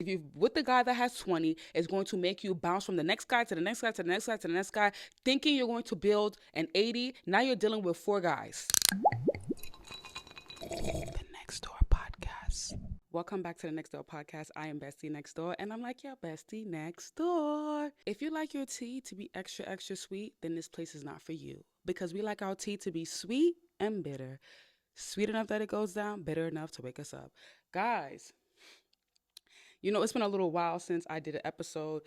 you're with the guy that has 20, it's going to make you bounce from the next guy to the next guy to the next guy to the next guy, thinking you're going to build an 80. Now you're dealing with 4 guys. The Next Door Podcast. Welcome back to the Next Door Podcast. I am Bestie Next Door, and I'm like your bestie next door. If you like your tea to be extra, extra sweet, then this place is not for you, because we like our tea to be sweet and bitter. Sweet enough that it goes down, bitter enough to wake us up. Guys, it's been a little while since I did an episode.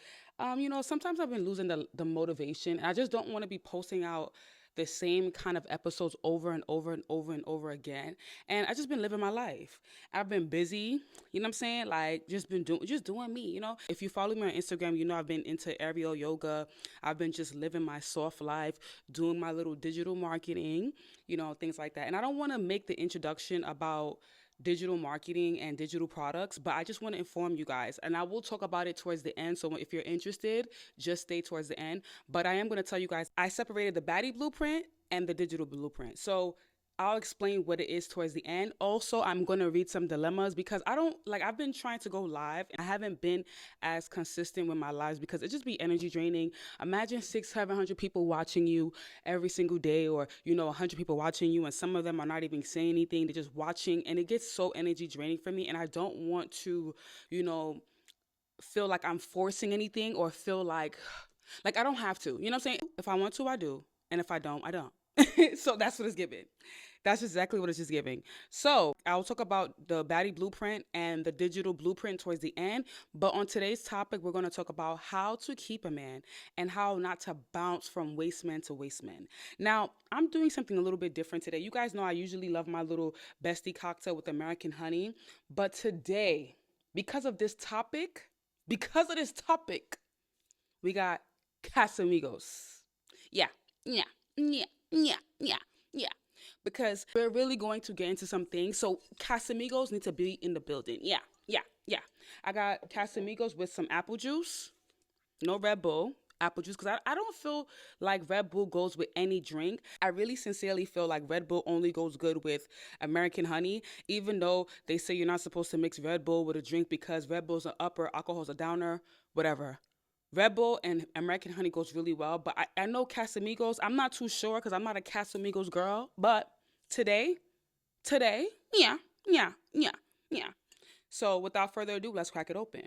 Sometimes I've been losing the motivation, and I just don't want to be posting out the same kind of episodes over and over and over and over again. And I just been living my life. I've been busy, you know what I'm saying? Like just doing me, If you follow me on Instagram, I've been into aerial yoga. I've been just living my soft life, doing my little digital marketing, things like that. And I don't want to make the introduction about digital marketing and digital products, but I just want to inform you guys, and I will talk about it towards the end. So if you're interested, just stay towards the end. But I am going to tell you guys, I separated the baddie blueprint and the digital blueprint. So I'll explain what it is towards the end. Also, I'm going to read some dilemmas, because I've been trying to go live, and I haven't been as consistent with my lives because it just be energy draining. Imagine 600-700 people watching you every single day, or 100 people watching you, and some of them are not even saying anything. They're just watching, and it gets so energy draining for me. And I don't want to, feel like I'm forcing anything, or feel like I don't have to. You know what I'm saying? If I want to, I do. And if I don't, I don't. So that's what it's giving. That's exactly what it's just giving. So I'll talk about the baddie blueprint and the digital blueprint towards the end. But on today's topic, we're going to talk about how to keep a man and how not to bounce from waste man to waste man. Now, I'm doing something a little bit different today. You guys know I usually love my little bestie cocktail with American honey. But today, because of this topic, we got Casamigos. Yeah. Because we're really going to get into some things. So Casamigos need to be in the building. Yeah. I got Casamigos with some apple juice. No Red Bull. Apple juice. Because I don't feel like Red Bull goes with any drink. I really sincerely feel like Red Bull only goes good with American honey. Even though they say you're not supposed to mix Red Bull with a drink because Red Bull's an upper, alcohol's a downer, whatever. Red Bull and American honey goes really well, but I know Casamigos. I'm not too sure because I'm not a Casamigos girl, but today, yeah. So without further ado, let's crack it open.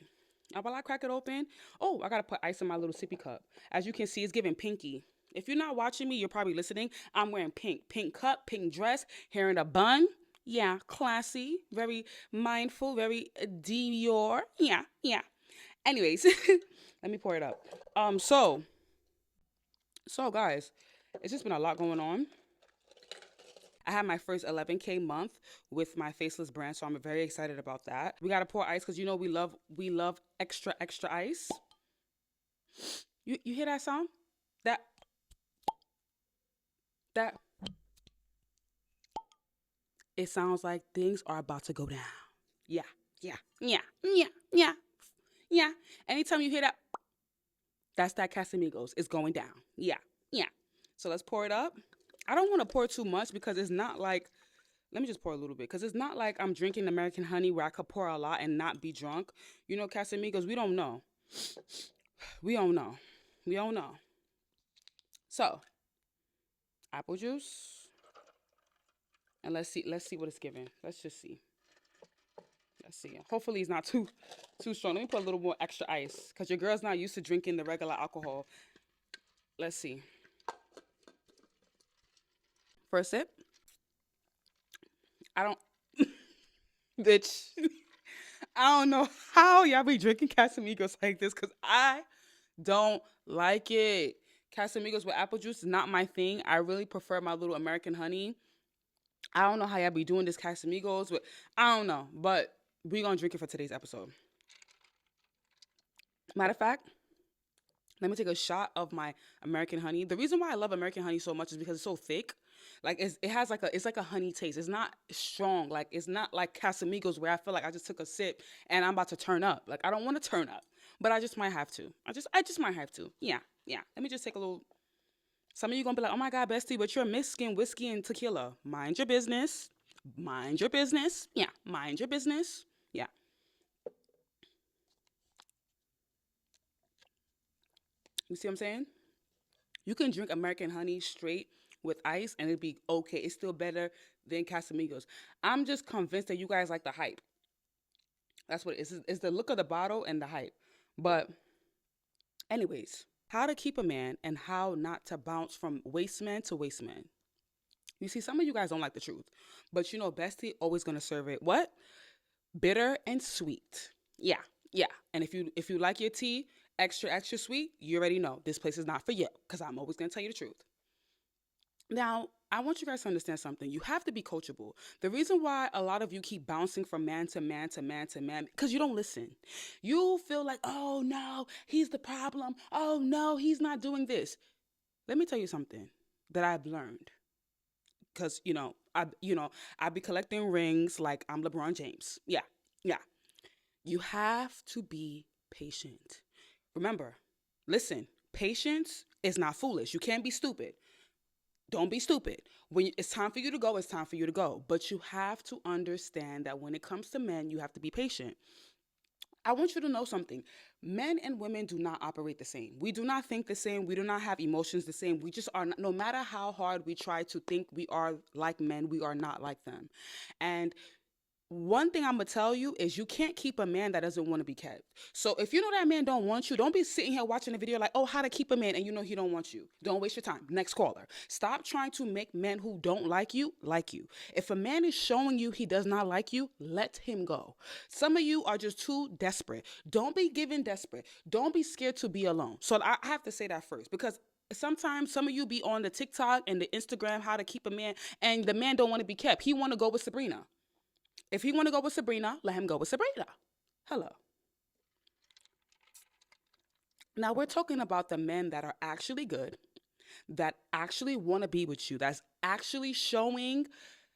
Now, while I crack it open, I got to put ice in my little sippy cup. As you can see, it's giving pinky. If you're not watching me, you're probably listening. I'm wearing pink cup, pink dress, hair in a bun. Yeah, classy, very mindful, very Dior. Yeah. Anyways, let me pour it up. So guys, it's just been a lot going on. I had my first 11K month with my faceless brand, so I'm very excited about that. We gotta pour ice because we love extra ice. You hear that sound? That it sounds like things are about to go down. Yeah. Anytime you hear that, that's that Casamigos. It's going down. Yeah. So let's pour it up. I don't want to pour too much because it's not like, let me just pour a little bit, because it's not like I'm drinking American honey where I could pour a lot and not be drunk. Casamigos, we don't know. So, apple juice. And let's see what it's giving. Let's just see. Let's see. Hopefully it's not too strong. Let me put a little more extra ice because your girl's not used to drinking the regular alcohol. Let's see. First sip. Bitch. I don't know how y'all be drinking Casamigos like this because I don't like it. Casamigos with apple juice is not my thing. I really prefer my little American honey. I don't know how y'all be doing this Casamigos with, I don't know, but we're going to drink it for today's episode. Matter of fact, let me take a shot of my American honey. The reason why I love American honey so much is because it's so thick. Like it's like a honey taste. It's not strong. Like it's not like Casamigos where I feel like I just took a sip and I'm about to turn up. Like I don't want to turn up, but I just might have to. I just might have to. Yeah. Let me just take a little. Some of you gonna be like, oh my God, bestie, but you're mixing whiskey and tequila. Mind your business. Yeah, mind your business. Yeah. You see what I'm saying? You can drink American honey straight with ice and it'd be okay. It's still better than Casamigos. I'm just convinced that you guys like the hype. That's what it is. It's the look of the bottle and the hype. But anyways, how to keep a man and how not to bounce from waste man to waste man. You see, some of you guys don't like the truth, but you know, bestie always gonna serve it. What? Bitter and sweet. Yeah, yeah. And if you like your tea extra extra sweet, you already know this place is not for you. Cause I'm always gonna tell you the truth. Now, I want you guys to understand something. You have to be coachable. The reason why a lot of you keep bouncing from man to man to man to man, because you don't listen. You feel like, oh no, he's the problem. Oh no, he's not doing this. Let me tell you something that I've learned. Because, I be collecting rings like I'm LeBron James. Yeah, yeah. You have to be patient. Remember, listen, patience is not foolish. You can't be stupid. Don't be stupid. When it's time for you to go, it's time for you to go. But you have to understand that when it comes to men, you have to be patient. I want you to know something. Men and women do not operate the same. We do not think the same. We do not have emotions the same. We just are not, no matter how hard we try to think we are like men, we are not like them. And one thing I'm going to tell you is you can't keep a man that doesn't want to be kept. So if you know that man don't want you, don't be sitting here watching a video like, oh, how to keep a man, and you know he don't want you. Don't waste your time. Next caller. Stop trying to make men who don't like you. If a man is showing you he does not like you, let him go. Some of you are just too desperate. Don't be given desperate. Don't be scared to be alone. So I have to say that first, because sometimes some of you be on the TikTok and the Instagram, how to keep a man, and the man don't want to be kept. He want to go with Sabrina. If he want to go with Sabrina, let him go with Sabrina. Hello. Now we're talking about the men that are actually good, that actually want to be with you, that's actually showing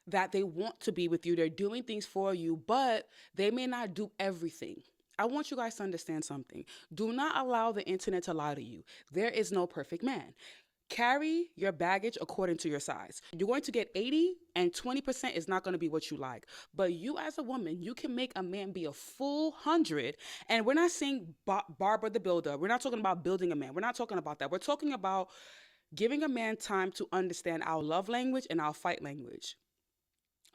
that they want to be with you. They're doing things for you, but they may not do everything. I want you guys to understand something. Do not allow the internet to lie to you. There is no perfect man. Carry your baggage according to your size. You're going to get 80 and 20% is not going to be what you like. But you as a woman, you can make a man be a full 100. And we're not saying Barbara the Builder. We're not talking about building a man. We're not talking about that. We're talking about giving a man time to understand our love language and our fight language.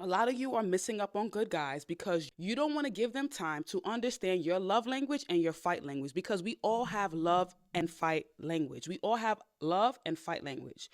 A lot of you are missing up on good guys because you don't want to give them time to understand your love language and your fight language, because we all have love and fight language. We all have love and fight language.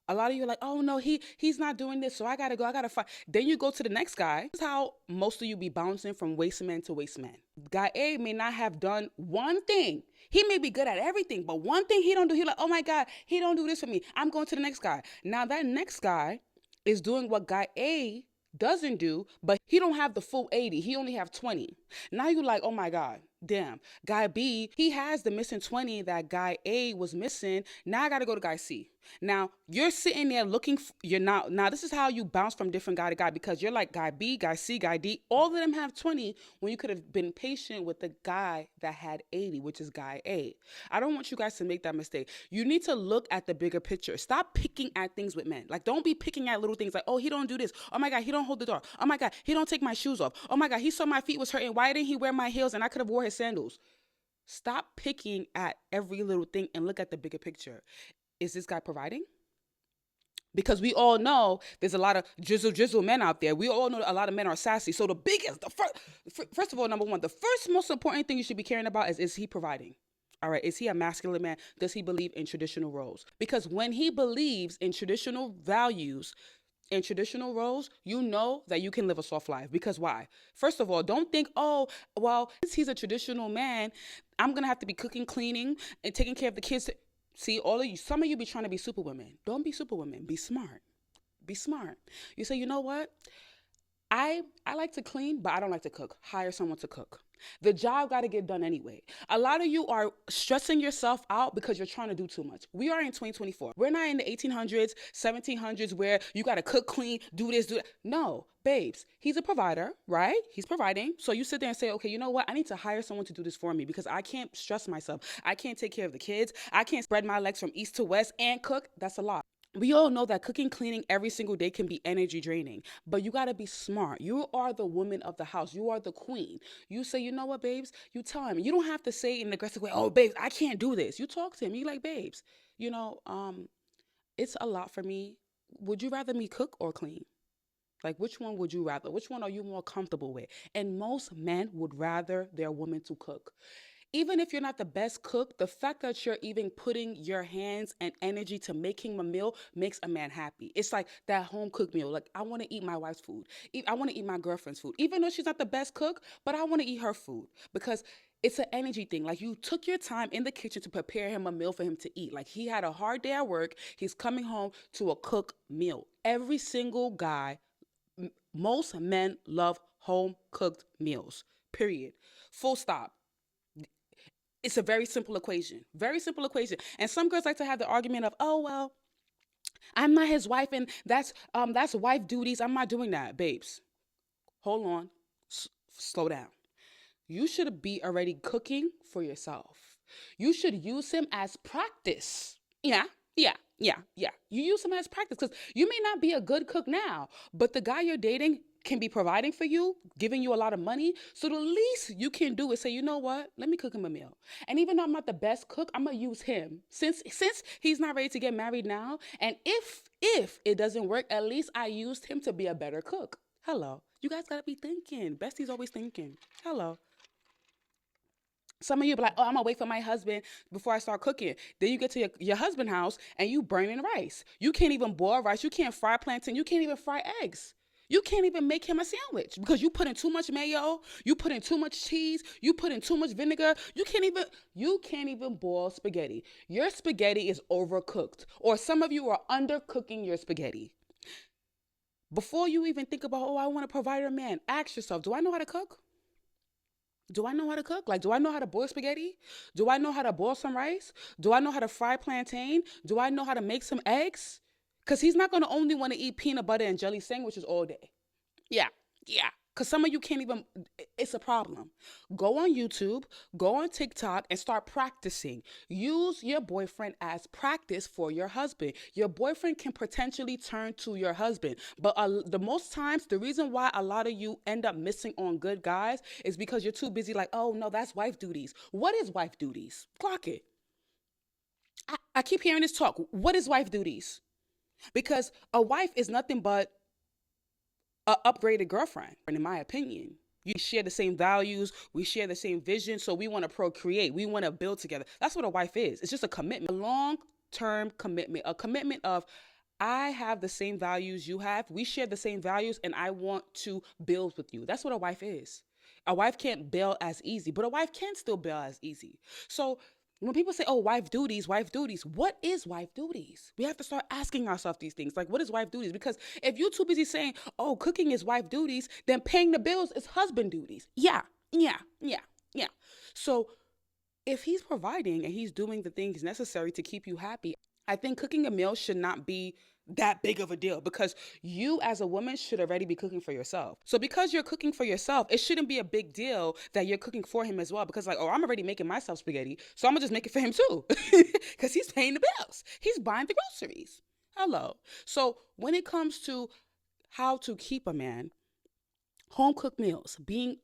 A lot of you are like, oh no, he's not doing this, so I gotta fight. Then you go to the next guy. This is how most of you be bouncing from waste man to waste man. Guy A may not have done one thing. He may be good at everything, but one thing he don't do, he like, oh my God, he don't do this for me. I'm going to the next guy. Now that next guy is doing what guy A doesn't do, but he don't have the full 80. He only have 20. Now you're like, oh my God, damn. Guy B, he has the missing 20 that guy A was missing. Now I got to go to guy C. Now you're sitting there looking, now this is how you bounce from different guy to guy, because you're like guy B, guy C, guy D, all of them have 20 when you could have been patient with the guy that had 80, which is guy A. I don't want you guys to make that mistake. You need to look at the bigger picture. Stop picking at things with men. Like, don't be picking at little things like, oh, he don't do this. Oh my God, he don't hold the door. Oh my God, he don't take my shoes off. Oh my God, he saw my feet was hurting. Why didn't he wear my heels and I could have wore his sandals? Stop picking at every little thing and look at the bigger picture. Is this guy providing? Because we all know there's a lot of jizzle men out there. We all know a lot of men are sassy. So first of all, number one, the first most important thing you should be caring about is he providing? All right, is he a masculine man? Does he believe in traditional roles? Because when he believes in traditional values, in traditional roles, you know that you can live a soft life. Because why? First of all, don't think, oh, well, since he's a traditional man, I'm going to have to be cooking, cleaning, and taking care of the kids. See, all of you, some of you be trying to be superwomen. Don't be superwomen. Be smart. Be smart. You say, you know what? I like to clean, but I don't like to cook. Hire someone to cook. The job got to get done anyway. A lot of you are stressing yourself out because you're trying to do too much. We are in 2024. We're not in the 1800s, 1700s where you got to cook, clean, do this, do that. No, babes, he's a provider, right? He's providing. So you sit there and say, okay, you know what? I need to hire someone to do this for me because I can't stress myself. I can't take care of the kids. I can't spread my legs from east to west and cook. That's a lot. We all know that cooking, cleaning every single day can be energy draining, but you got to be smart. You are the woman of the house. You are the queen. You say, you know what, babes? You tell him. You don't have to say in an aggressive way, oh, babes, I can't do this. You talk to him. You like, babes, you know, it's a lot for me. Would you rather me cook or clean? Like, which one would you rather? Which one are you more comfortable with? And most men would rather their woman to cook. Even if you're not the best cook, the fact that you're even putting your hands and energy to making a meal makes a man happy. It's like that home cooked meal. Like, I want to eat my wife's food. I want to eat my girlfriend's food. Even though she's not the best cook, but I want to eat her food because it's an energy thing. Like, you took your time in the kitchen to prepare him a meal for him to eat. Like, he had a hard day at work. He's coming home to a cooked meal. Every single guy, most men love home cooked meals, period. Full stop. It's a very simple equation. Very simple equation. And some girls like to have the argument of, oh, well, I'm not his wife and that's wife duties. I'm not doing that. Babes, hold on. Slow down. You should be already cooking for yourself. You should use him as practice. Yeah, yeah. You use him as practice because you may not be a good cook now, but the guy you're dating can be providing for you, giving you a lot of money. So the least you can do is say, you know what? Let me cook him a meal. And even though I'm not the best cook, I'm gonna use him since he's not ready to get married now. And if it doesn't work, at least I used him to be a better cook. Hello. You guys gotta be thinking. Bestie's always thinking. Hello. Some of you be like, oh, I'm gonna wait for my husband before I start cooking. Then you get to your husband's house and you burning rice. You can't even boil rice. You can't fry plantain. You can't even fry eggs. You can't even make him a sandwich because you put in too much mayo. You put in too much cheese. You put in too much vinegar. You can't even boil spaghetti. Your spaghetti is overcooked. Or some of you are undercooking your spaghetti. Before you even think about, oh, I want to provide a man, ask yourself, do I know how to cook? Do I know how to cook? Like, do I know how to boil spaghetti? Do I know how to boil some rice? Do I know how to fry plantain? Do I know how to make some eggs? Because he's not going to only want to eat peanut butter and jelly sandwiches all day. Yeah, yeah. Because some of you can't even, it's a problem. Go on YouTube, go on TikTok, and start practicing. Use your boyfriend as practice for your husband. Your boyfriend can potentially turn to your husband. But the most times, the reason why a lot of you end up missing on good guys is because you're too busy like, oh, no, that's wife duties. What is wife duties? Clock it. I keep hearing this talk. What is wife duties? Because a wife is nothing but an upgraded girlfriend, in my opinion. You share the same values, we share the same vision, so we want to procreate, we want to build together. That's what a wife is. It's just a commitment, a long-term commitment, a commitment of I have the same values you have, we share the same values, and I want to build with you. That's what a wife is. A wife can't bail as easy, but a wife can still bail as easy. So when people say, oh, wife duties, what is wife duties? We have to start asking ourselves these things. Like, what is wife duties? Because if you're too busy saying, oh, cooking is wife duties, then paying the bills is husband duties. Yeah. So if he's providing and he's doing the things necessary to keep you happy, I think cooking a meal should not be that big of a deal because you as a woman should already be cooking for yourself. So because you're cooking for yourself, it shouldn't be a big deal that you're cooking for him as well because like, oh, I'm already making myself spaghetti, so I'm gonna just make it for him too because he's paying the bills. He's buying the groceries. Hello. So when it comes to how to keep a man, home cooked meals, being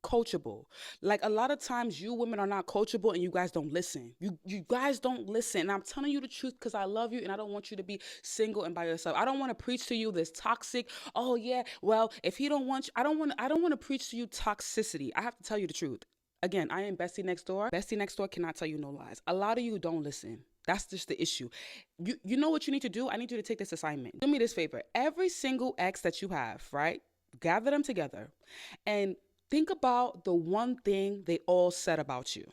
coachable. Like a lot of times you women are not coachable and you guys don't listen. You guys don't listen. And I'm telling you the truth because I love you and I don't want you to be single and by yourself. I don't want to preach to you this toxic, oh yeah, well, if he don't want you, I don't want to preach to you toxicity. I have to tell you the truth. Again, I am Bestie Next Door. Bestie Next Door cannot tell you no lies. A lot of you don't listen. That's just the issue. You know what you need to do? I need you to take this assignment. Do me this favor. Every single ex that you have, right? Gather them together and think about the one thing they all said about you.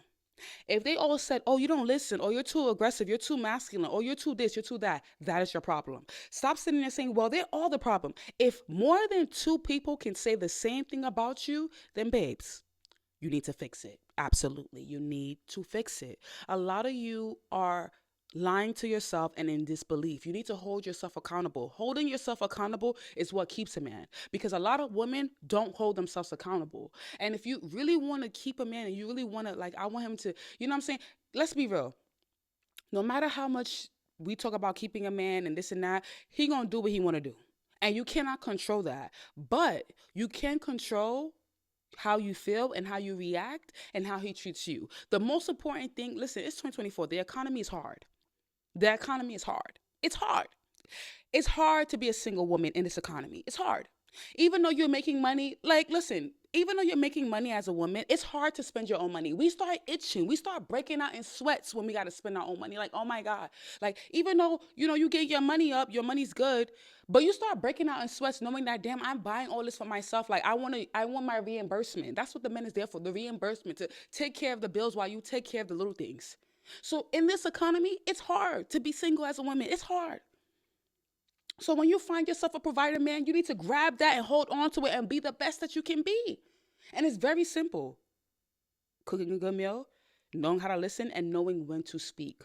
If they all said, oh, you don't listen, or you're too aggressive, you're too masculine, or you're too this, you're too that, that is your problem. Stop sitting there saying, well, they're all the problem. If more than two people can say the same thing about you, then babes, you need to fix it. Absolutely. You need to fix it. A lot of you are lying to yourself and in disbelief. You need to hold yourself accountable. Holding yourself accountable is what keeps a man because a lot of women don't hold themselves accountable. And if you really want to keep a man and you really want to, like, I want him to, you know what I'm saying? Let's be real. No matter how much we talk about keeping a man and this and that. He gonna do what he wanna do. And you cannot control that. But you can control how you feel and how you react and how he treats you. The most important thing, listen, it's 2024. The economy is hard. The economy is hard. It's hard. It's hard to be a single woman in this economy. It's hard. Even though you're making money, like, listen, even though you're making money as a woman, it's hard to spend your own money. We start itching. We start breaking out in sweats when we got to spend our own money. Like, oh my God. Like, even though, you get your money up, your money's good, but you start breaking out in sweats knowing that, damn, I'm buying all this for myself. Like, I want my reimbursement. That's what the men is there for, the reimbursement, to take care of the bills while you take care of the little things. So in this economy, it's hard to be single as a woman. It's hard. So when you find yourself a provider, man, you need to grab that and hold on to it and be the best that you can be. And it's very simple. Cooking a good meal, knowing how to listen, and knowing when to speak.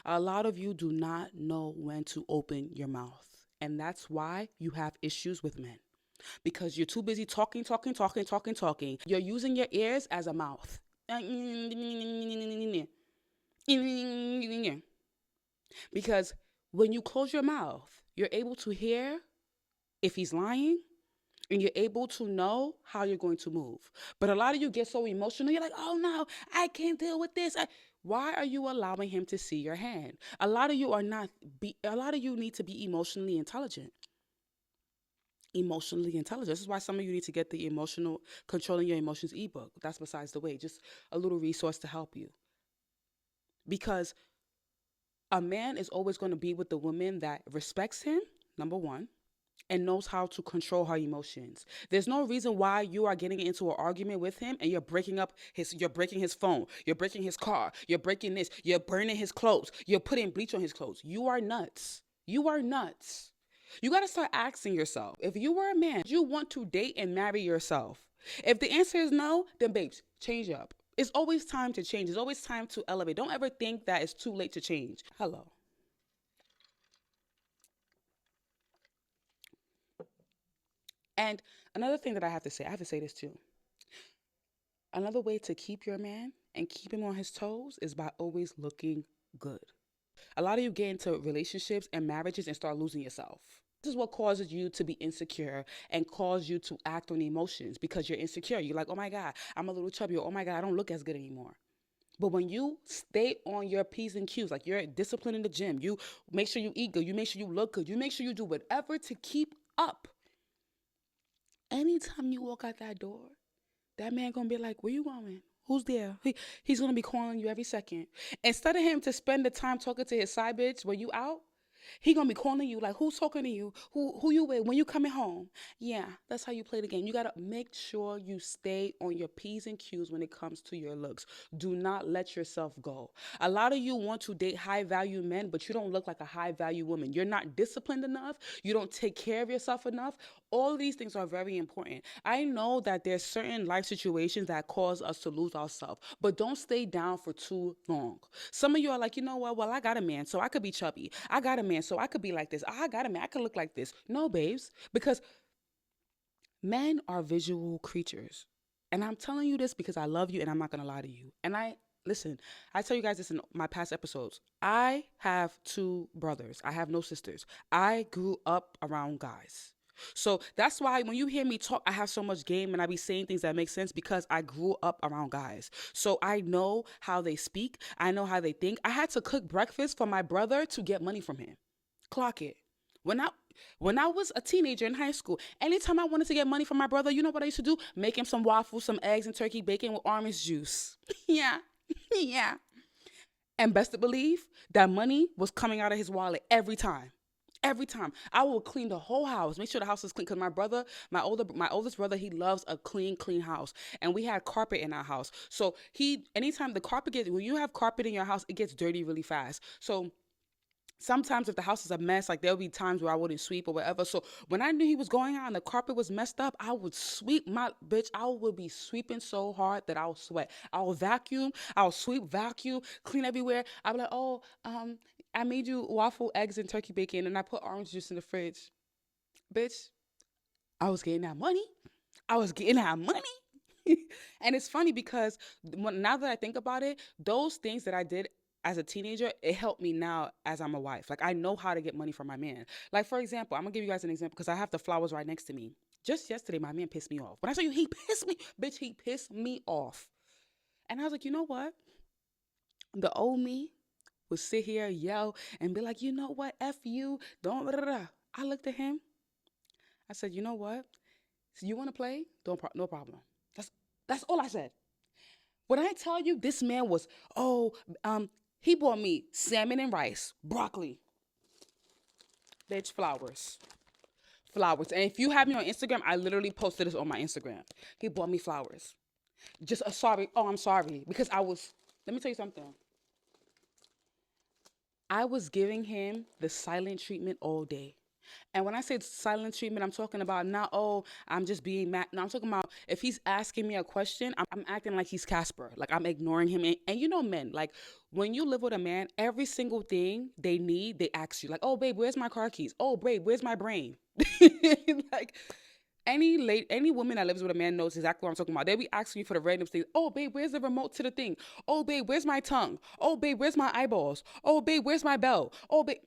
A lot of you do not know when to open your mouth. And that's why you have issues with men. Because you're too busy talking. You're using your ears as a mouth. Because when you close your mouth, you're able to hear if he's lying, and you're able to know how you're going to move. But a lot of you get so emotional. You're like, oh no, I can't deal with this. Why are you allowing him to see your hand? A lot of you need to be emotionally intelligent. Emotionally intelligent. This is why some of you need to get the emotional controlling your emotions ebook. That's besides the way. Just a little resource to help you. Because a man is always going to be with the woman that respects him, number one, and knows how to control her emotions. There's no reason why you are getting into an argument with him and you're breaking his phone, you're breaking his car, you're breaking this, you're burning his clothes, you're putting bleach on his clothes. You are nuts. You are nuts. You got to start asking yourself, if you were a man, do you want to date and marry yourself? If the answer is no, then babes, change up. It's always time to change. It's always time to elevate. Don't ever think that it's too late to change. Hello. And another thing that I have to say this too. Another way to keep your man and keep him on his toes is by always looking good. A lot of you get into relationships and marriages and start losing yourself. This is what causes you to be insecure and cause you to act on emotions because you're insecure. You're like, oh my God, I'm a little chubby. Or, oh my God, I don't look as good anymore. But when you stay on your P's and Q's, like you're disciplined in the gym, you make sure you eat good, you make sure you look good, you make sure you do whatever to keep up. Anytime you walk out that door, that man gonna be like, where you going? Who's there? He's gonna be calling you every second. Instead of him to spend the time talking to his side bitch when you out, he gonna be calling you like, who's talking to you? Who you with? When you coming home? Yeah, that's how you play the game. You gotta make sure you stay on your P's and Q's when it comes to your looks. Do not let yourself go. A lot of you want to date high value men, but you don't look like a high value woman. You're not disciplined enough. You don't take care of yourself enough. All of these things are very important. I know that there's certain life situations that cause us to lose ourselves, but don't stay down for too long. Some of you are like, you know what? Well, I got a man, so I could be chubby. I got a man, so I could be like this. I got a man, I could look like this. No, babes, because men are visual creatures. And I'm telling you this because I love you and I'm not going to lie to you. And listen, I tell you guys this in my past episodes. I have 2 brothers. I have no sisters. I grew up around guys. So that's why when you hear me talk, I have so much game and I be saying things that make sense because I grew up around guys. So I know how they speak. I know how they think. I had to cook breakfast for my brother to get money from him. Clock it. When I was a teenager in high school, anytime I wanted to get money from my brother, you know what I used to do? Make him some waffles, some eggs and turkey bacon with orange juice. Yeah. Yeah. And best to believe, that money was coming out of his wallet every time. Every time. I will clean the whole house, make sure the house is clean. Because my brother, my oldest brother, he loves a clean house. And we had carpet in our house. So anytime the carpet when you have carpet in your house, it gets dirty really fast. So sometimes if the house is a mess, like there'll be times where I wouldn't sweep or whatever. So when I knew he was going out and the carpet was messed up, I would sweep I would be sweeping so hard that I'll sweat. I'll vacuum, I'll sweep, vacuum, clean everywhere. I'll be like, I made you waffle, eggs, and turkey bacon, and I put orange juice in the fridge. Bitch, I was getting that money. And it's funny because now that I think about it, those things that I did as a teenager, it helped me now as I'm a wife. Like I know how to get money from my man. Like for example, I'm gonna give you guys an example because I have the flowers right next to me. Just yesterday, my man pissed me off. When I tell you he pissed me, bitch, he pissed me off. And I was like, you know what? The old me would sit here, yell, and be like, you know what? F you. Don't. Blah, blah, blah. I looked at him. I said, you know what? So you want to play? No problem. That's all I said. When I tell you this man was, he bought me salmon and rice, broccoli, bitch, flowers. Flowers. And if you have me on Instagram, I literally posted this on my Instagram. He bought me flowers. Just a sorry. Oh, I'm sorry. Because let me tell you something. I was giving him the silent treatment all day. And when I say silent treatment, I'm talking about not, oh, I'm just being mad. No, I'm talking about if he's asking me a question, I'm acting like he's Casper. Like I'm ignoring him. And you know, men, like when you live with a man, every single thing they need, they ask you. Like, oh, babe, where's my car keys? Oh, babe, where's my brain? Like any woman that lives with a man knows exactly what I'm talking about. They be asking you for the random things. Oh, babe, where's the remote to the thing? Oh, babe, where's my tongue? Oh, babe, where's my eyeballs? Oh, babe, where's my bell? Oh, babe,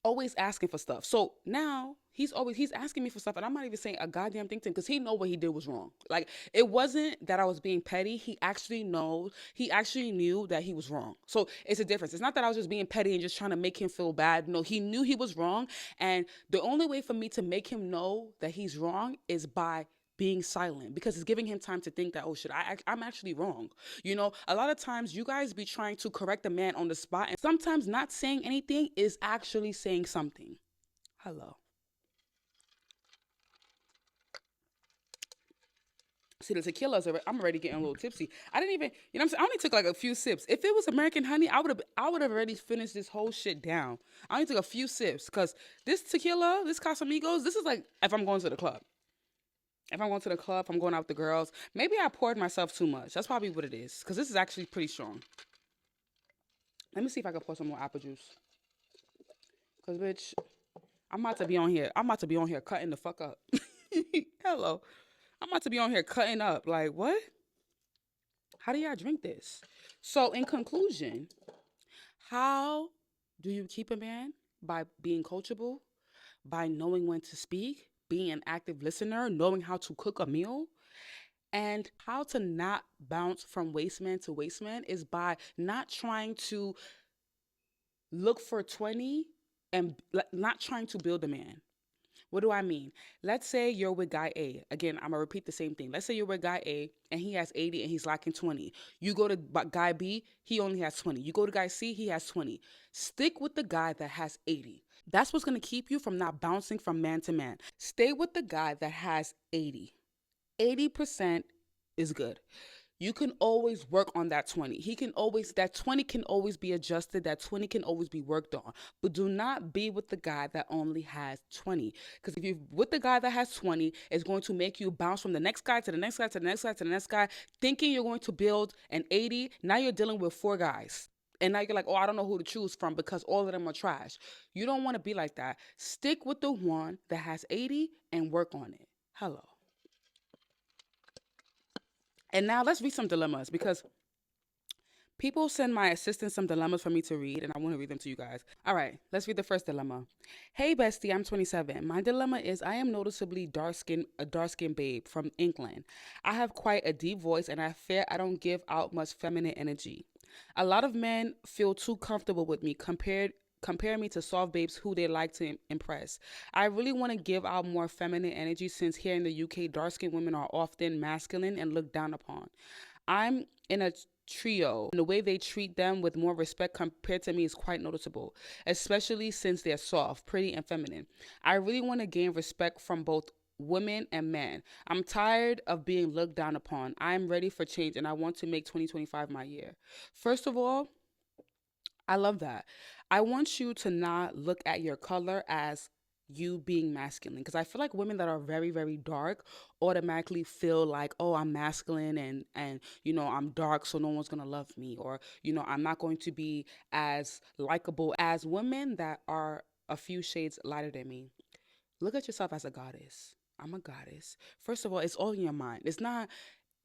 always asking for stuff. So now he's asking me for stuff, and I'm not even saying a goddamn thing to him because he know what he did was wrong. Like it wasn't that I was being petty. He actually knew that he was wrong. So it's a difference. It's not that I was just being petty and just trying to make him feel bad. No, he knew he was wrong, and the only way for me to make him know that he's wrong is by being silent, because it's giving him time to think that, oh shit, I'm actually wrong. You know, a lot of times you guys be trying to correct a man on the spot, and sometimes not saying anything is actually saying something. Hello. See, the tequila's I'm already getting a little tipsy. I didn't even, you know what I'm saying? I only took like a few sips. If it was American honey, I would have already finished this whole shit down. I only took a few sips because this tequila, this Casamigos, this is like if I'm going to the club. If I'm going to the club, I'm going out with the girls. Maybe I poured myself too much. That's probably what it is. Because this is actually pretty strong. Let me see if I can pour some more apple juice. Because, bitch, I'm about to be on here. I'm about to be on here cutting the fuck up. Hello. I'm about to be on here cutting up. Like, what? How do y'all drink this? So, in conclusion, how do you keep a man? By being coachable, by knowing when to speak, being an active listener, knowing how to cook a meal, and how to not bounce from wasteman to wasteman is by not trying to look for 20 and not trying to build a man. What do I mean? Let's say you're with guy A. Again, I'm going to repeat the same thing. Let's say you're with guy A and he has 80 and he's lacking 20. You go to guy B, he only has 20. You go to guy C, he has 20. Stick with the guy that has 80. That's what's going to keep you from not bouncing from man to man. Stay with the guy that has 80. 80% is good. You can always work on that 20. That 20 can always be adjusted. That 20 can always be worked on. But do not be with the guy that only has 20. Because if you're with the guy that has 20, it's going to make you bounce from the next guy to the next guy to the next guy to the next guy, thinking you're going to build an 80. Now you're dealing with 4 guys. And now you're like, oh, I don't know who to choose from because all of them are trash. You don't want to be like that. Stick with the one that has 80 and work on it. Hello. And now let's read some dilemmas because people send my assistant some dilemmas for me to read, and I want to read them to you guys. All right, let's read the first dilemma. Hey, bestie, I'm 27. My dilemma is I am noticeably a dark-skinned babe from England. I have quite a deep voice, and I fear I don't give out much feminine energy. A lot of men feel too comfortable with me compare me to soft babes who they like to impress. I really want to give out more feminine energy since here in the UK, dark-skinned women are often masculine and looked down upon. I'm in a trio, and the way they treat them with more respect compared to me is quite noticeable, especially since they're soft, pretty, and feminine. I really want to gain respect from both women and men. I'm tired of being looked down upon. I'm ready for change, and I want to make 2025 my year. First of all, I love that. I want you to not look at your color as you being masculine, because I feel like women that are very, very dark automatically feel like, oh, I'm masculine and I'm dark, so no one's gonna love me, or I'm not going to be as likable as women that are a few shades lighter than me. Look at yourself as a goddess. I'm a goddess. First of all, it's all in your mind. It's not.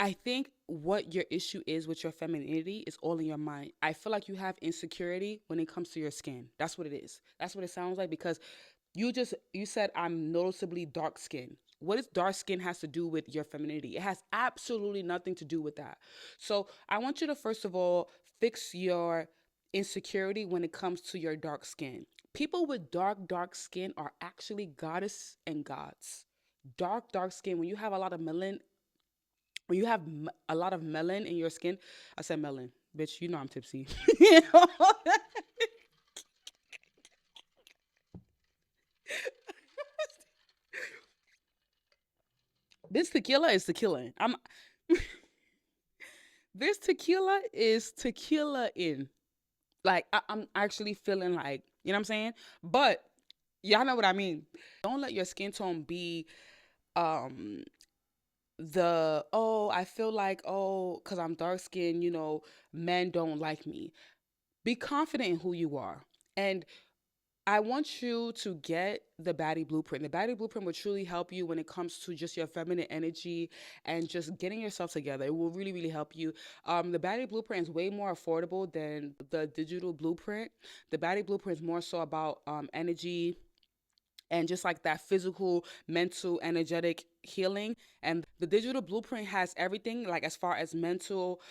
I think what your issue is with your femininity is all in your mind. I feel like you have insecurity when it comes to your skin. That's what it is. That's what it sounds like because you said I'm noticeably dark skinned. What does dark skin has to do with your femininity? It has absolutely nothing to do with that. So I want you to first of all fix your insecurity when it comes to your dark skin. People with dark skin are actually goddess and gods. Dark skin. When you have a lot of melanin, when you have a lot of melanin in your skin, I said melanin, bitch. You know I'm tipsy. You know? This tequila is tequila. I'm this tequila is tequila in. Like I'm actually feeling like, you know what I'm saying? But y'all know what I mean. Don't let your skin tone be um the I feel like cuz I'm dark skinned, men don't like me. Be confident in who you are. And I want you to get the Baddie Blueprint. The Baddie Blueprint will truly help you when it comes to just your feminine energy and just getting yourself together. It will really, really help you. The Baddie Blueprint is way more affordable than the digital blueprint. The Baddie Blueprint is more so about energy and just like that physical, mental, energetic healing. And the digital blueprint has everything, like as far as mental,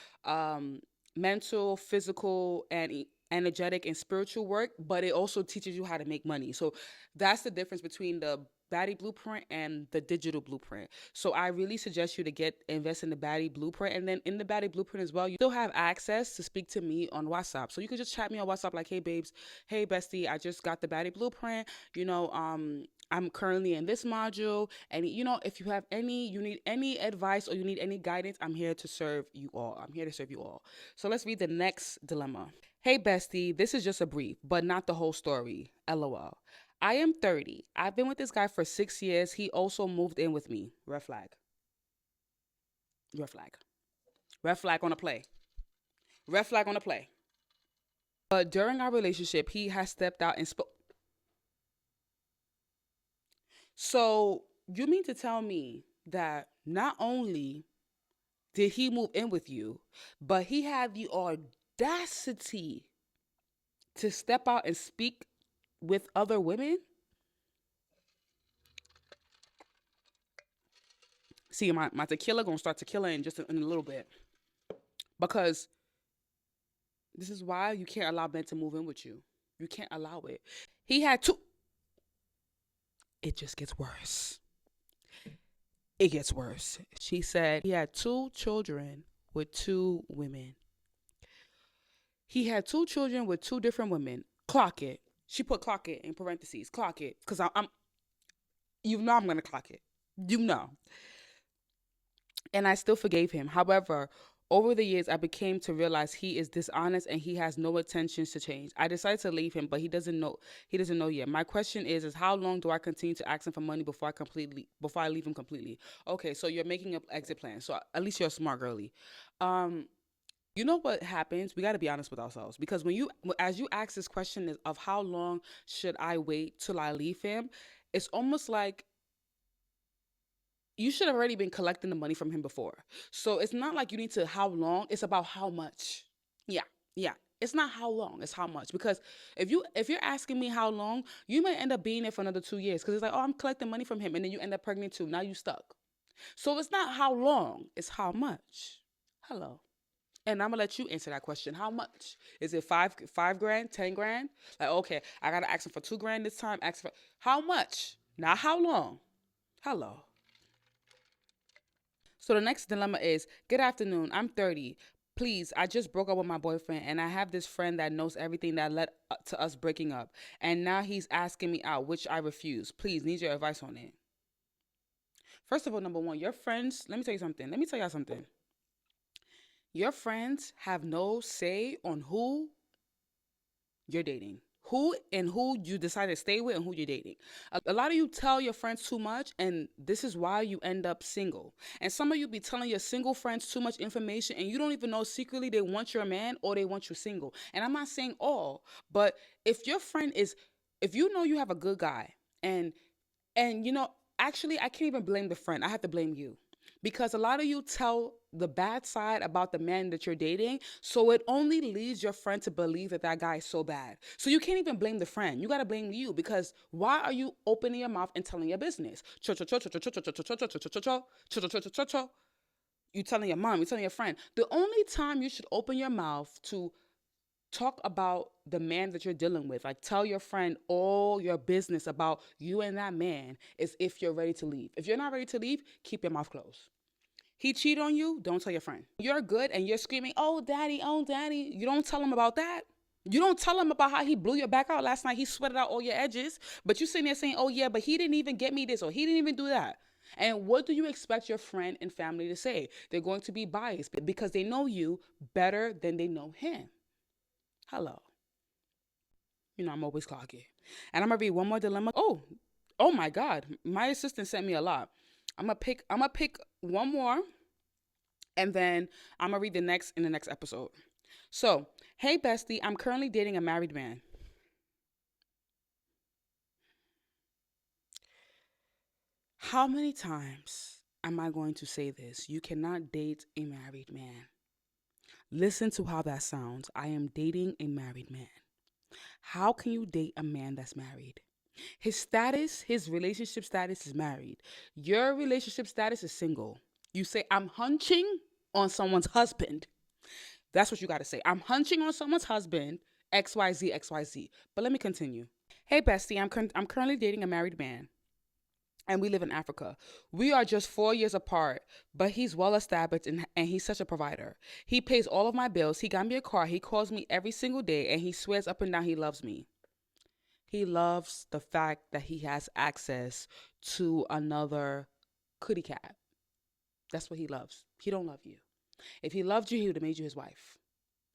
physical, and energetic and spiritual work, but it also teaches you how to make money. So that's the difference between the Baddie Blueprint and the digital blueprint. So I really suggest you to invest in the Baddie Blueprint. And then in the Baddie Blueprint as well, you still have access to speak to me on WhatsApp. So you can just chat me on WhatsApp like, hey babes, hey bestie, I just got the Baddie Blueprint. I'm currently in this module. And if you need any advice or you need any guidance, I'm here to serve you all. I'm here to serve you all. So let's read the next dilemma. Hey bestie, this is just a brief, but not the whole story. LOL. I am 30. I've been with this guy for 6 years. He also moved in with me. Red flag. Red flag. Red flag on a play. Red flag on a play. But during our relationship, he has stepped out and spoke. So you mean to tell me that not only did he move in with you, but he had the audacity to step out and speak with other women? See, my tequila gonna start tequila in just in a little bit. Because this is why you can't allow men to move in with you. You can't allow it. He had two. It just gets worse. It gets worse. She said he had two children with two women. He had two children with two different women. Clock it. She put clock it in parentheses. Clock it. Because I'm going to clock it. You know. And I still forgave him. However, over the years, I became to realize he is dishonest and he has no intentions to change. I decided to leave him, but he doesn't know. He doesn't know yet. My question is how long do I continue to ask him for money before I leave him completely? Okay, so you're making an exit plan. So at least you're a smart girly. You know what happens? We got to be honest with ourselves because as you ask this question of how long should I wait till I leave him, it's almost like you should have already been collecting the money from him before. So it's not like you need to how long, it's about how much. Yeah. Yeah. It's not how long, it's how much. Because if you're asking me how long, you might end up being there for another 2 years. Because it's like, I'm collecting money from him, and then you end up pregnant too. Now you stuck. So it's not how long, it's how much. Hello. And I'm gonna let you answer that question. How much? Is it five grand, 10 grand? Like, okay, I gotta ask him for 2 grand this time. Ask for how much? Not how long. Hello. So the next dilemma is, good afternoon, I'm 30. Please, I just broke up with my boyfriend and I have this friend that knows everything that led to us breaking up. And now he's asking me out, which I refuse. Please, need your advice on it. First of all, number one, your friends, let me tell you something. Let me tell y'all something. Your friends have no say on who you're dating. Who you decide to stay with and who you're dating. A lot of you tell your friends too much, and this is why you end up single. And some of you be telling your single friends too much information, and you don't even know secretly they want your man or they want you single. And I'm not saying all, but if your friend is, if you know you have a good guy, and actually I can't even blame the friend. I have to blame you. Because a lot of you tell the bad side about the man that you're dating. So it only leads your friend to believe that that guy is so bad. So you can't even blame the friend. You got to blame you, because why are you opening your mouth and telling your business? You telling your mom, you telling your friend. The only time you should open your mouth to talk about the man that you're dealing with, like tell your friend all your business about you and that man, is if you're ready to leave. If you're not ready to leave, keep your mouth closed. He cheated on you, don't tell your friend. You're good and you're screaming, oh daddy, oh daddy. You don't tell him about that. You don't tell him about how he blew your back out last night. He sweated out all your edges. But you sitting there saying, oh yeah, but he didn't even get me this, or he didn't even do that. And what do you expect your friend and family to say? They're going to be biased because they know you better than they know him. Hello. You know, I'm always cocky. And I'm gonna read one more dilemma. Oh my God. My assistant sent me a lot. I'm gonna pick one more, and then I'm gonna read the next in the next episode. So, hey bestie, I'm currently dating a married man. How many times am I going to say this? You cannot date a married man. Listen to how that sounds. I am dating a married man. How can you date a man that's married? His status, his relationship status is married. Your relationship status is single. You say, I'm hunching on someone's husband. That's what you got to say. I'm hunching on someone's husband, XYZ, XYZ. But let me continue. Hey, bestie, I'm currently dating a married man, and we live in Africa. We are just 4 years apart, but he's well established, and he's such a provider. He pays all of my bills. He got me a car. He calls me every single day, and he swears up and down he loves me. He loves the fact that he has access to another kitty cat. That's what he loves. He don't love you. If he loved you, he would have made you his wife.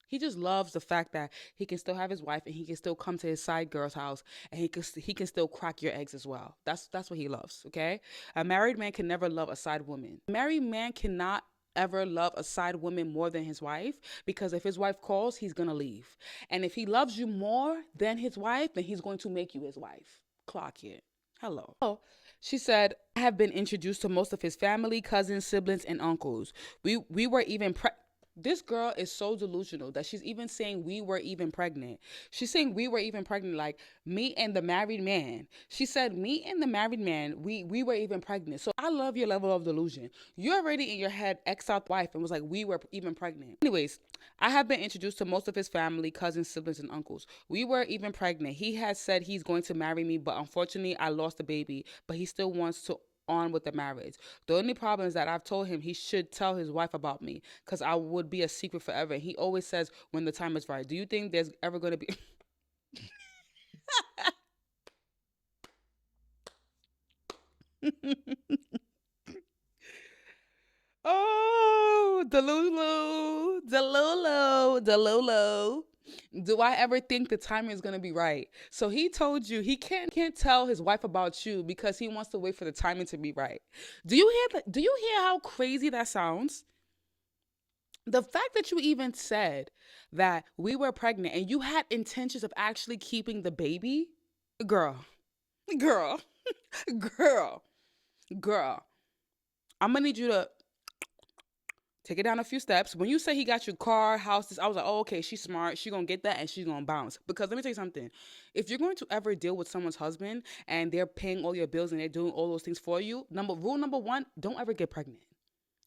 He just loves the fact that he can still have his wife, and he can still come to his side girl's house, and he can still crack your eggs as well. That's what he loves, okay? A married man can never love a side woman. A married man cannot ever love a side woman more than his wife, because if his wife calls, he's going to leave. And if he loves you more than his wife, then he's going to make you his wife. Clock it. Hello. Oh, she said, I have been introduced to most of his family, cousins, siblings, and uncles. We were even This girl is so delusional that she's even saying we were even pregnant. She's saying we were even pregnant, like me and the married man. She said me and the married man, we were even pregnant. So I love your level of delusion. You're already in your head X out wife and was like, we were even pregnant. Anyways, I have been introduced to most of his family, cousins, siblings, and uncles. We were even pregnant. He has said he's going to marry me, but unfortunately I lost the baby, but he still wants to on with the marriage. The only problem is that I've told him he should tell his wife about me, because I would be a secret forever. He always says when the time is right. Do you think there's ever going to be... Oh, Delulu. Do I ever think the timing is gonna be right? So he told you he can't tell his wife about you because he wants to wait for the timing to be right. Do you hear how crazy that sounds? The fact that you even said that we were pregnant and you had intentions of actually keeping the baby, girl, girl, girl, girl. I'm gonna need you to take it down a few steps. When you say he got your car, houses, I was like, oh, okay, she's smart. She's going to get that and she's going to bounce. Because let me tell you something. If you're going to ever deal with someone's husband and they're paying all your bills and they're doing all those things for you, rule number one, don't ever get pregnant.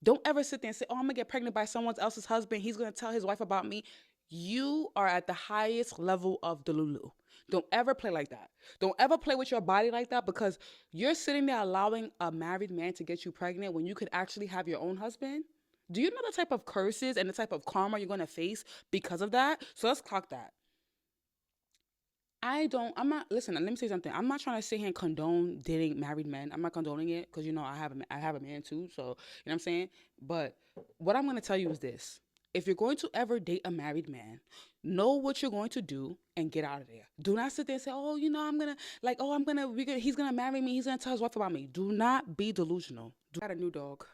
Don't ever sit there and say, oh, I'm going to get pregnant by someone else's husband. He's going to tell his wife about me. You are at the highest level of Delulu. Don't ever play like that. Don't ever play with your body like that, because you're sitting there allowing a married man to get you pregnant when you could actually have your own husband. Do you know the type of curses and the type of karma you're going to face because of that? So let's clock that. Listen, let me say something. I'm not trying to sit here and condone dating married men. I'm not condoning it because, I have a man too. So, you know what I'm saying? But what I'm going to tell you is this. If you're going to ever date a married man, know what you're going to do and get out of there. Do not sit there and say, oh, he's going to marry me. He's going to tell his wife about me. Do not be delusional. I got a new dog.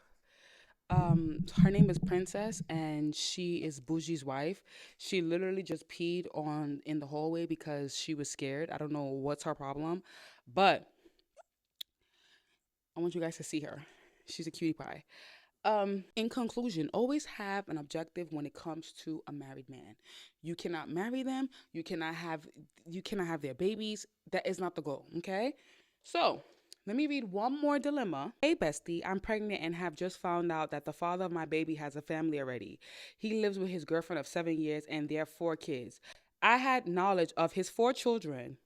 Her name is Princess, and she is Bougie's wife. She literally just peed in the hallway because she was scared. I don't know what's her problem, but I want you guys to see her. She's a cutie pie. In conclusion, always have an objective when it comes to a married man. You cannot marry them. You cannot have their babies. That is not the goal. Okay. So let me read one more dilemma. Hey, bestie, I'm pregnant and have just found out that the father of my baby has a family already. He lives with his girlfriend of 7 years and their 4 kids. I had knowledge of his 4 children,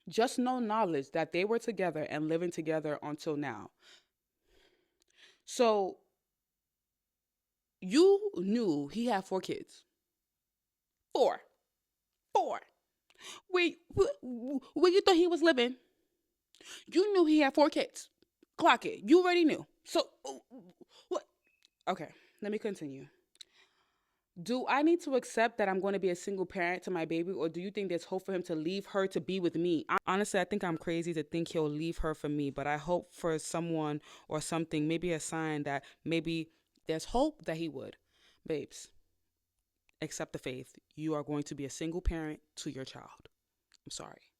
just no knowledge that they were together and living together until now. So you knew he had 4 kids. Four. Four. Where you thought he was living, you knew he had 4 kids. Clock it. You already knew. So, what? Okay, let me continue. Do I need to accept that I'm going to be a single parent to my baby, or do you think there's hope for him to leave her to be with me? Honestly, I think I'm crazy to think he'll leave her for me, but I hope for someone or something, maybe a sign that maybe there's hope that he would. Babes, accept the faith. You are going to be a single parent to your child. I'm sorry.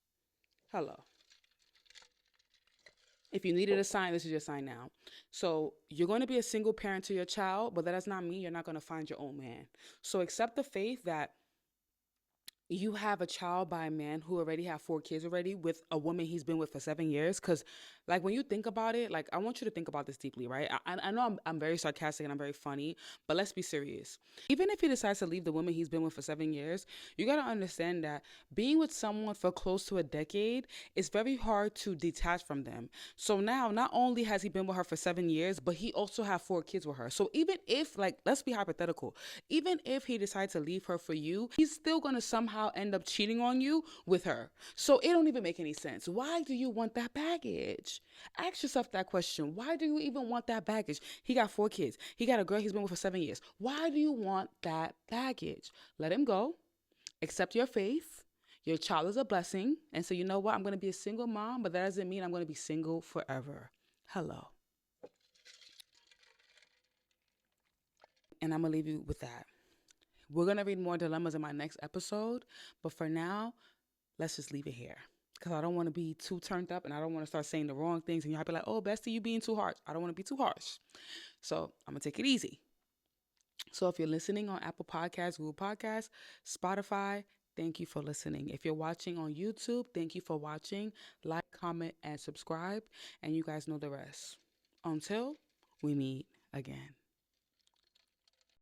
Hello. If you needed a sign, this is your sign now. So you're going to be a single parent to your child, but that does not mean you're not going to find your own man. So accept the faith that you have a child by a man who already have 4 kids already with a woman he's been with for 7 years. Because like when you think about it, like I want you to think about this deeply, right? I know I'm very sarcastic and I'm very funny, but let's be serious. Even if he decides to leave the woman he's been with for 7 years, you got to understand that being with someone for close to a decade is very hard to detach from them. So now not only has he been with her for 7 years, but he also have 4 kids with her. So even if, like, let's be hypothetical, even if he decides to leave her for you, he's still going to somehow end up cheating on you with her. So it don't even make any sense. Why do you want that baggage? Ask yourself that question. Why do you even want that baggage? He got 4 kids. He got a girl he's been with for 7 years. Why do you want that baggage? Let him go. Accept your faith. Your child is a blessing. And so you know what? I'm going to be a single mom, but that doesn't mean I'm going to be single forever. Hello. And I'm going to leave you with that. We're going to read more dilemmas in my next episode. But for now, let's just leave it here. Because I don't want to be too turned up and I don't want to start saying the wrong things. And y'all be like, oh, bestie, you being too harsh. I don't want to be too harsh. So I'm going to take it easy. So if you're listening on Apple Podcasts, Google Podcasts, Spotify, thank you for listening. If you're watching on YouTube, thank you for watching. Like, comment, and subscribe. And you guys know the rest. Until we meet again.